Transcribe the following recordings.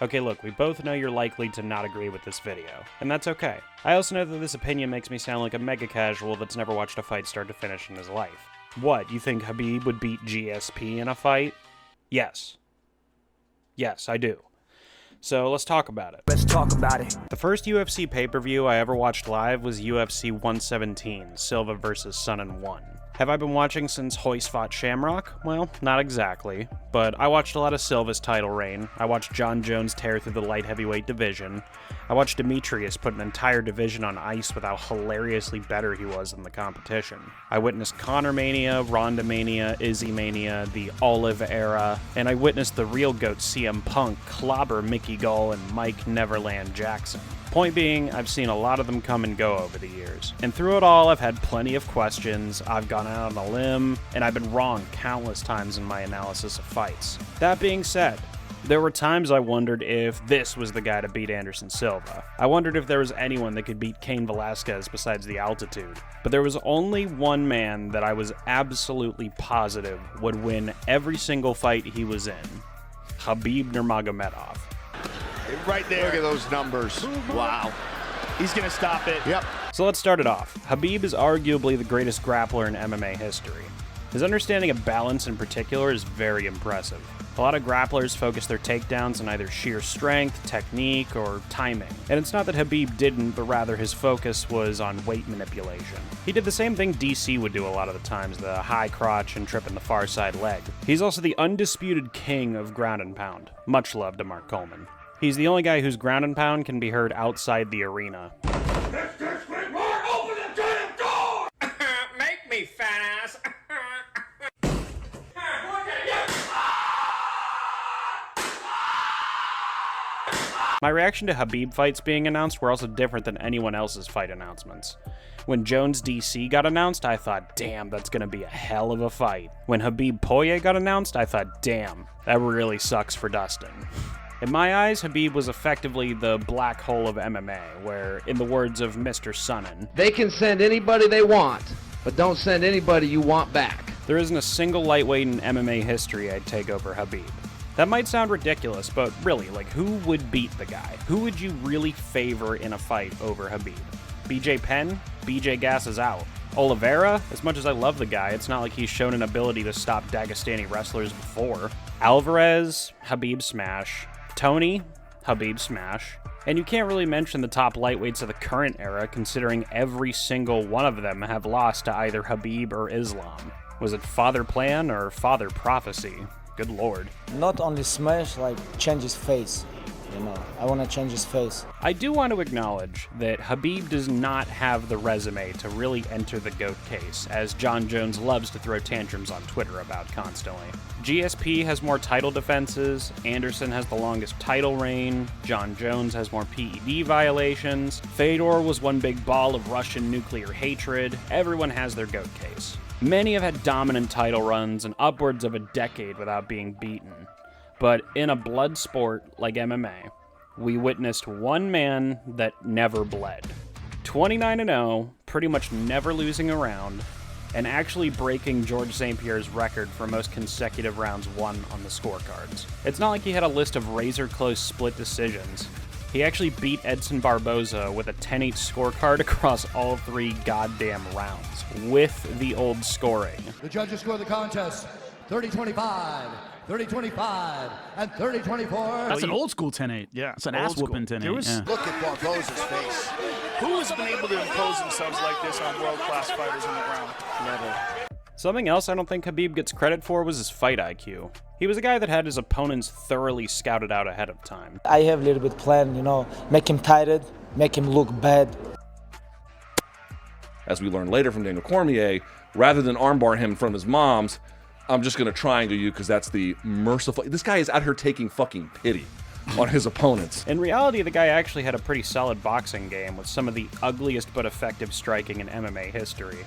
Okay, look, we both know you're likely to not agree with this video, and that's okay. I also know that this opinion makes me sound like a mega casual that's never watched a fight start to finish in his life. What, you think Khabib would beat GSP in a fight? Yes. Yes, I do. So let's talk about it. Let's talk about it. The first UFC pay-per-view I ever watched live was UFC 117, Silva vs. Sun and One. Have I been watching since Royce fought Shamrock? Well, not exactly, but I watched a lot of Silva's title reign. I watched Jon Jones tear through the light heavyweight division. I watched Demetrius put an entire division on ice with how hilariously better he was in the competition. I witnessed Conor Mania, Ronda Mania, Izzy Mania, the Olive era, and I witnessed the real GOAT CM Punk clobber Mickey Gall and Mike Neverland Jackson. Point being, I've seen a lot of them come and go over the years. And through it all, I've had plenty of questions, I've gone out on a limb, and I've been wrong countless times in my analysis of fights. That being said, there were times I wondered if this was the guy to beat Anderson Silva. I wondered if there was anyone that could beat Cain Velasquez besides the altitude. But there was only one man that I was absolutely positive would win every single fight he was in. Khabib Nurmagomedov. Right there. Look at those numbers. Wow. He's going to stop it. Yep. So let's start it off. Khabib is arguably the greatest grappler in MMA history. His understanding of balance in particular is very impressive. A lot of grapplers focus their takedowns on either sheer strength, technique, or timing. And it's not that Khabib didn't, but rather his focus was on weight manipulation. He did the same thing DC would do a lot of the times, the high crotch and tripping the far side leg. He's also the undisputed king of ground and pound. Much love to Mark Coleman. He's the only guy whose ground and pound can be heard outside the arena. Open the damn door! Make me fat ass. My reaction to Khabib fights being announced were also different than anyone else's fight announcements. When Jones DC got announced, I thought, damn, that's gonna be a hell of a fight. When Khabib Poirier got announced, I thought, damn, that really sucks for Dustin. In my eyes, Khabib was effectively the black hole of MMA, where, in the words of Mr. Sonnen, they can send anybody they want, but don't send anybody you want back. There isn't a single lightweight in MMA history I'd take over Khabib. That might sound ridiculous, but really, like, who would beat the guy? Who would you really favor in a fight over Khabib? BJ Penn? BJ Gas is out. Oliveira? As much as I love the guy, it's not like he's shown an ability to stop Dagestani wrestlers before. Alvarez? Khabib smash. Tony? Khabib smash. And you can't really mention the top lightweights of the current era, considering every single one of them have lost to either Khabib or Islam. Was it Father Plan or Father Prophecy? Good lord. Not only smash, like change his face. You know, I want to change his face. I do want to acknowledge that Khabib does not have the resume to really enter the GOAT case, as Jon Jones loves to throw tantrums on Twitter about constantly. GSP has more title defenses, Anderson has the longest title reign, Jon Jones has more PED violations, Fedor was one big ball of Russian nuclear hatred. Everyone has their GOAT case. Many have had dominant title runs and upwards of a decade without being beaten. But in a blood sport like MMA, we witnessed one man that never bled. 29-0, pretty much never losing a round, and actually breaking George St. Pierre's record for most consecutive rounds won on the scorecards. It's not like he had a list of razor-close split decisions. He actually beat Edson Barboza with a 10-8 scorecard across all 3 goddamn rounds, with the old scoring. The judges score the contest 30-25. 30-25 and 30-24. That's an old school 10-8. Yeah. It's an old ass whooping 10-8. Yeah. Look at Barboza's face. Who has been able to impose themselves like this on world-class fighters on the ground? Never. Something else I don't think Khabib gets credit for was his fight IQ. He was a guy that had his opponents thoroughly scouted out ahead of time. I have a little bit plan, you know, make him tired, make him look bad. As we learned later from Daniel Cormier, rather than armbar him from his mom's, I'm just going to triangle you because that's the merciful. This guy is out here taking fucking pity on his opponents. In reality, the guy actually had a pretty solid boxing game with some of the ugliest but effective striking in MMA history.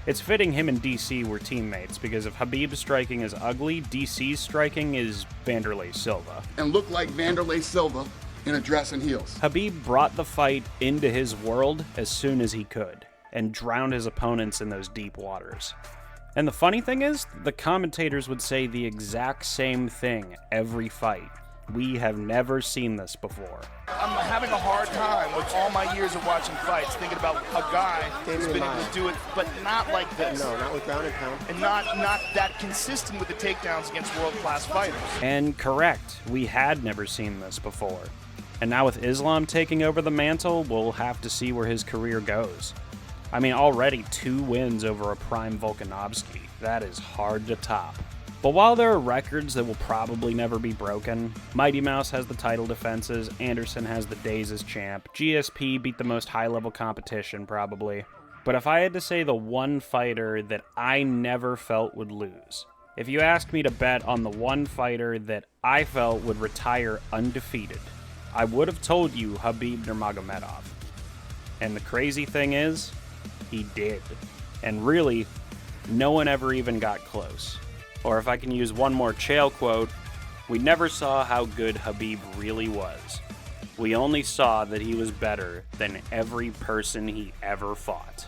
It's fitting him and DC were teammates, because if Khabib's striking is ugly, DC's striking is Vanderlei Silva. And look like Vanderlei Silva in a dress and heels. Khabib brought the fight into his world as soon as he could, and drowned his opponents in those deep waters. And the funny thing is, the commentators would say the exact same thing every fight. We have never seen this before. I'm having a hard time with all my years of watching fights thinking about a guy who's been able to do it, but not like this. No, not with ground and pound. And not that consistent with the takedowns against world-class fighters. And correct, we had never seen this before. And now with Islam taking over the mantle, we'll have to see where his career goes. I mean, already 2 wins over a prime Volkanovski. That is hard to top. But while there are records that will probably never be broken, Mighty Mouse has the title defenses, Anderson has the days as champ, GSP beat the most high-level competition probably. But if I had to say the one fighter that I never felt would lose, if you asked me to bet on the one fighter that I felt would retire undefeated, I would have told you Khabib Nurmagomedov. And the crazy thing is, he did. And really, no one ever even got close. Or if I can use one more Chael quote, we never saw how good Khabib really was. We only saw that he was better than every person he ever fought.